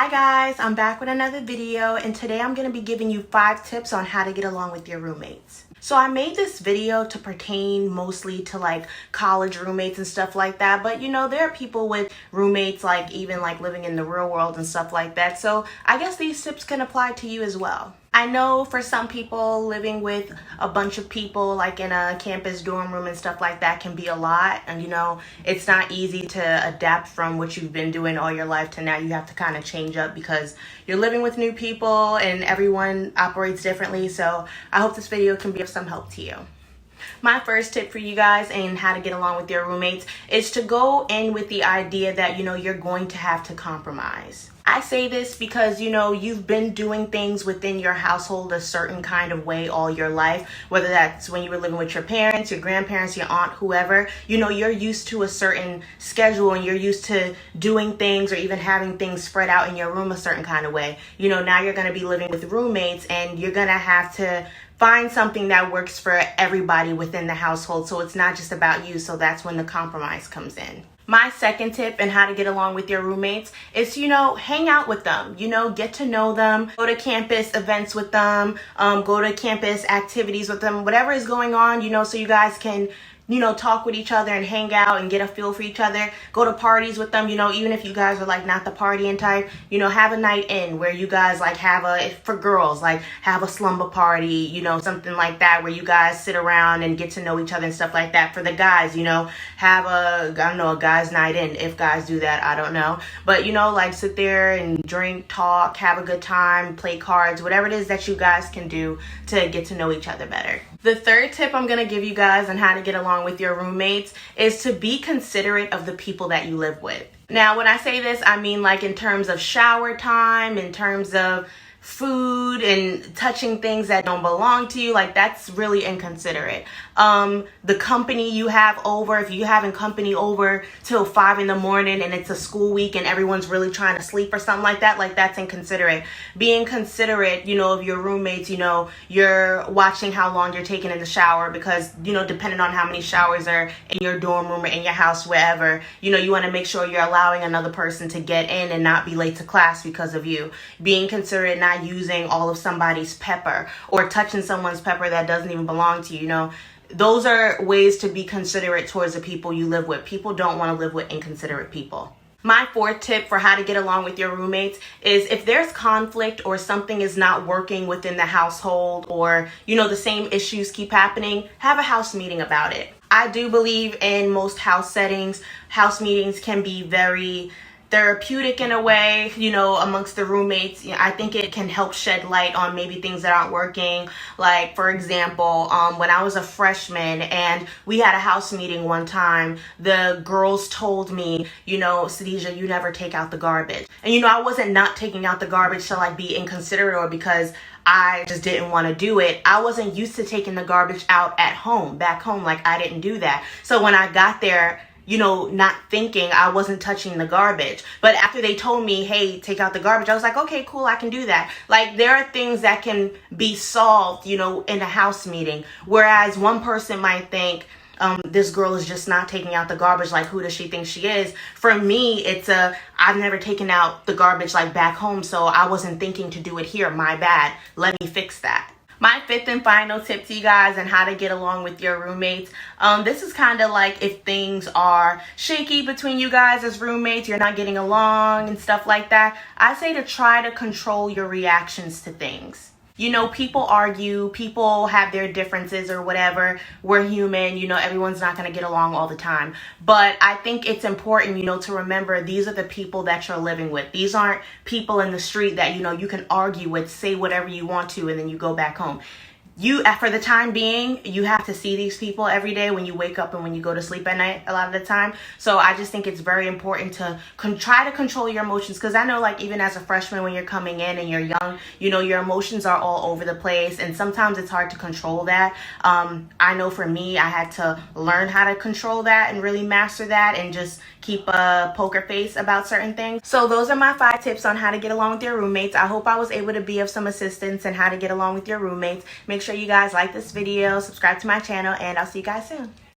Hi guys, I'm back with another video, and today I'm going to be giving you 5 tips on how to get along with your roommates. So I made this video to pertain mostly to like college roommates and stuff like that, but there are people with roommates like even like living in the real world and stuff like that. So I guess these tips can apply to you as well. I know for some people living with a bunch of people like in a campus dorm room and stuff like that can be a lot, and it's not easy to adapt from what you've been doing all your life to now you have to kind of change up because you're living with new people and everyone operates differently. So I hope this video can be of some help to you. My first tip for you guys and how to get along with your roommates is to go in with the idea that you're going to have to compromise. I say this because you've been doing things within your household a certain kind of way all your life, whether that's when you were living with your parents, your grandparents, your aunt, whoever. You're used to a certain schedule and you're used to doing things or even having things spread out in your room a certain kind of way. Now you're going to be living with roommates and you're going to have to find something that works for everybody within the household, so it's not just about you. So that's when the compromise comes in. My second tip and how to get along with your roommates is, hang out with them, get to know them, go to campus events with them, go to campus activities with them, whatever is going on, so you guys can talk with each other and hang out and get a feel for each other. Go to parties with them, even if you guys are like not the partying type, have a night in where you guys like for girls, like have a slumber party, something like that where you guys sit around and get to know each other and stuff like that. For the guys, have a guy's night in. If guys do that, I don't know. But, like sit there and drink, talk, have a good time, play cards, whatever it is that you guys can do to get to know each other better. The third tip I'm going to give you guys on how to get along with your roommates is to be considerate of the people that you live with. Now, when I say this, I mean like in terms of shower time, in terms of food and touching things that don't belong to you. Like that's really inconsiderate. The company you have over, if you're having company over till 5 in the morning and it's a school week and everyone's really trying to sleep or something like that's inconsiderate. Being considerate, of your roommates, you're watching how long you're taking in the shower because, depending on how many showers are in your dorm room or in your house, wherever, you want to make sure you're allowing another person to get in and not be late to class because of you. Being considerate, not using all of somebody's pepper or touching someone's pepper that doesn't even belong to you. Those are ways to be considerate towards the people you live with. People don't want to live with inconsiderate people. My fourth tip for how to get along with your roommates is if there's conflict or something is not working within the household or, the same issues keep happening, have a house meeting about it. I do believe in most house settings, house meetings can be very therapeutic in a way, amongst the roommates. I think it can help shed light on maybe things that aren't working. Like, for example, when I was a freshman and we had a house meeting one time, the girls told me, Sadisha, you never take out the garbage. And, I wasn't not taking out the garbage to like be inconsiderate or because I just didn't want to do it. I wasn't used to taking the garbage out at home, back home. Like I didn't do that. So when I got there, not thinking, I wasn't touching the garbage. But after they told me, hey, take out the garbage, I was like, okay, cool, I can do that. Like there are things that can be solved, in a house meeting. Whereas one person might think, this girl is just not taking out the garbage. Like, who does she think she is? For me, I've never taken out the garbage like back home. So I wasn't thinking to do it here. My bad. Let me fix that. My fifth and final tip to you guys on how to get along with your roommates. This is kind of like if things are shaky between you guys as roommates, you're not getting along and stuff like that. I say to try to control your reactions to things. People argue, people have their differences or whatever. We're human, everyone's not going to get along all the time. But I think it's important, to remember these are the people that you're living with. These aren't people in the street that, you can argue with, say whatever you want to, and then you go back home. For the time being, you have to see these people every day when you wake up and when you go to sleep at night a lot of the time. So I just think it's very important to try to control your emotions, because I know like even as a freshman when you're coming in and you're young, your emotions are all over the place and sometimes it's hard to control that. I know for me, I had to learn how to control that and really master that and just keep a poker face about certain things. So those are my 5 tips on how to get along with your roommates. I hope I was able to be of some assistance in how to get along with your roommates. Make sure you guys like this video, subscribe to my channel, and I'll see you guys soon.